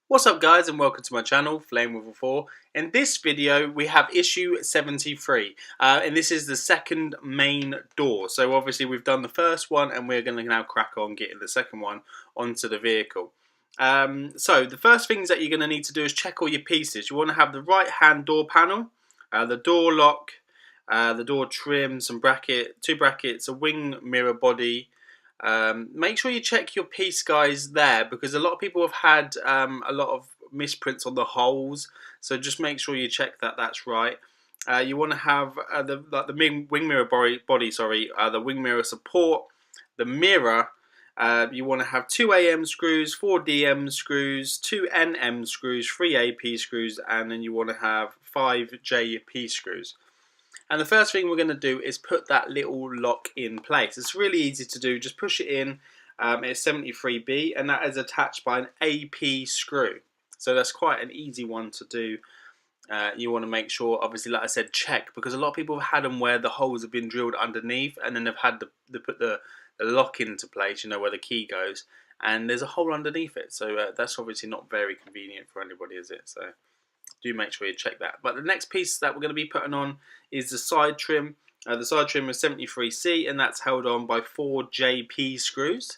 What's up guys and welcome to my channel, Flame with a 4. In this video we have issue 73 and this is the second main door. So obviously we've done the first one and we're going to now crack on getting the second one onto the vehicle. So the first things that you're going to need to do is check all your pieces. You want to have the right hand door panel, the door lock, the door trim, two brackets, a wing mirror body. Make sure you check your piece guys there, because a lot of people have had a lot of misprints on the holes, so just make sure you check that that's right. You want to have the wing mirror body, the wing mirror support, the mirror. You want to have 2 AM screws, 4 DM screws, 2 NM screws, 3 AP screws, and then you want to have 5 JP screws. And the first thing we're going to do is put that little lock in place. It's really easy to do. Just push it in. It's 73B and that is attached by an AP screw. So that's quite an easy one to do. You want to make sure, obviously, like I said, check, because a lot of people have had them where the holes have been drilled underneath and then they've had to put the lock into place, you know, where the key goes, and there's a hole underneath it. So that's obviously not very convenient for anybody, is it? So do make sure you check that. But the next piece that we're going to be putting on is the side trim. The side trim is 73C and that's held on by 4 JP screws.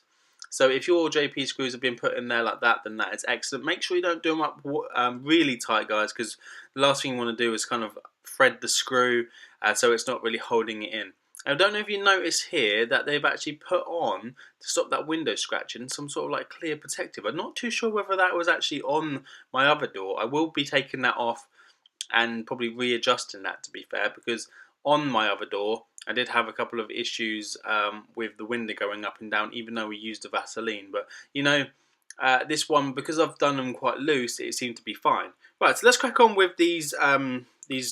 So if your JP screws have been put in there like that, then that is excellent. Make sure you don't do them up really tight, guys, because the last thing you want to do is kind of thread the screw so it's not really holding it in. I don't know if you notice here that they've actually put on, to stop that window scratching, some sort of like clear protective. I'm not too sure whether that was actually on my other door. I will be taking that off and probably readjusting that, to be fair, because on my other door I did have a couple of issues with the window going up and down, even though we used the Vaseline. But you know, this one, because I've done them quite loose, it seemed to be fine. Right, so let's crack on with these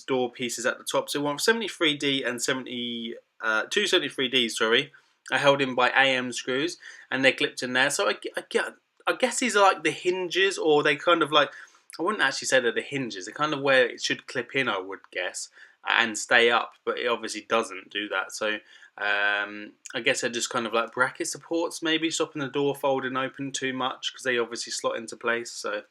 door pieces at the top. So we want 73D and 2 73Ds, sorry, are held in by AM screws and they're clipped in there. So I guess these are like the hinges, or they kind of like, I wouldn't actually say they're the hinges. They're kind of where it should clip in, I would guess, and stay up, but it obviously doesn't do that. So I guess they're just kind of like bracket supports, maybe stopping the door folding open too much, because they obviously slot into place. So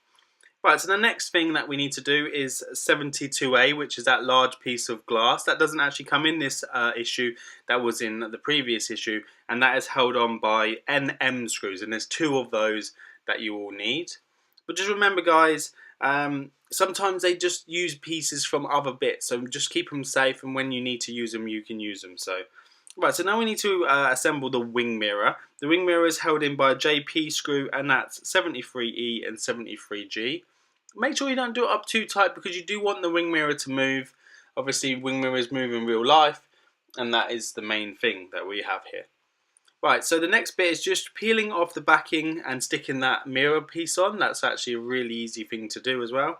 right, so the next thing that we need to do is 72A, which is that large piece of glass. That doesn't actually come in this issue, that was in the previous issue, and that is held on by NM screws, and there's 2 of those that you will need. But just remember guys, sometimes they just use pieces from other bits, so just keep them safe, and when you need to use them, you can use them. So right, so now we need to assemble the wing mirror. The wing mirror is held in by a JP screw, and that's 73E and 73G. Make sure you don't do it up too tight, because you do want the wing mirror to move. Obviously, wing mirrors move in real life, and that is the main thing that we have here. Right, so the next bit is just peeling off the backing and sticking that mirror piece on. That's actually a really easy thing to do as well.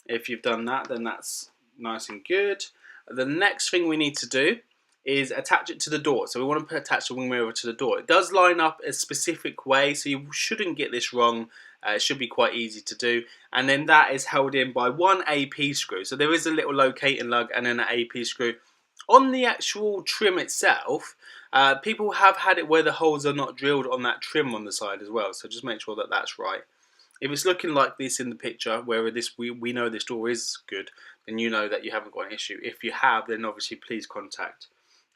If you've done that, then that's nice and good. The next thing we need to do is attach it to the door. So we want to attach the wing mirror to the door. It does line up a specific way, so you shouldn't get this wrong. It should be quite easy to do. And then that is held in by 1 AP screw. So there is a little locating lug and then an AP screw. On the actual trim itself, people have had it where the holes are not drilled on that trim on the side as well. So just make sure that that's right. If it's looking like this in the picture, where we know this door is good, then you know that you haven't got an issue. If you have, then obviously please contact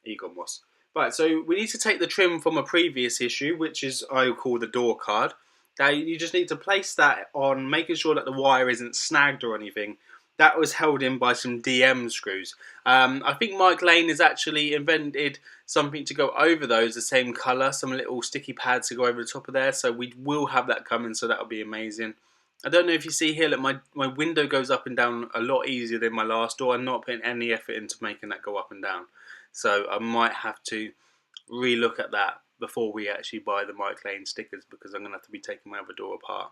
Eaglemoss. Right, so we need to take the trim from a previous issue, which is I call the door card. Now you just need to place that on, making sure that the wire isn't snagged or anything. That was held in by some DM screws. I think Mike Lane has actually invented something to go over those, the same colour, some little sticky pads to go over the top of there. So we will have that coming, so that'll be amazing. I don't know if you see here, look, my window goes up and down a lot easier than my last door. I'm not putting any effort into making that go up and down. So I might have to re-look at that before we actually buy the Mike Lane stickers, because I'm going to have to be taking my other door apart.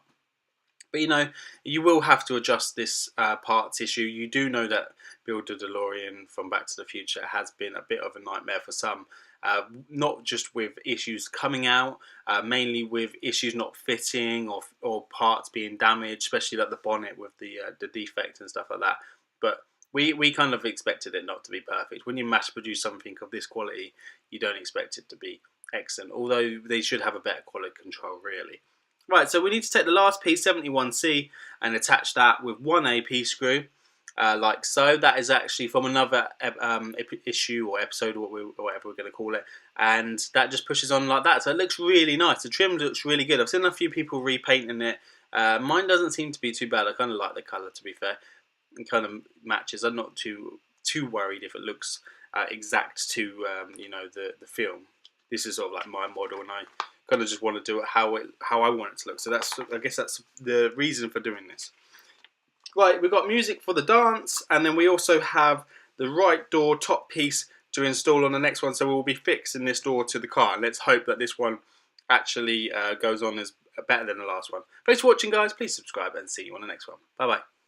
But you know, you will have to adjust this parts issue. You do know that Future DeLorean from Back to the Future has been a bit of a nightmare for some. Not just with issues coming out, mainly with issues not fitting, or parts being damaged, especially like the bonnet with the defect and stuff like that. But we kind of expected it not to be perfect. When you mass produce something of this quality, you don't expect it to be excellent, although they should have a better quality control really. Right, so we need to take the last piece, 71C, and attach that with one AP screw, like so. That is actually from another issue or episode, or whatever we're going to call it, and that just pushes on like that. So it looks really nice. The trim looks really good. I've seen a few people repainting it. Mine doesn't seem to be too bad. I kind of like the colour, to be fair. It kind of matches. I'm not too worried if it looks exact to you know, the film. This is sort of like my model, and I kind of just want to do it how I want it to look. So that's, I guess that's the reason for doing this. Right, we've got music for the dance, and then we also have the right door top piece to install on the next one. So we'll be fixing this door to the car, and let's hope that this one actually goes on as better than the last one. Thanks for watching, guys. Please subscribe, and see you on the next one. Bye bye.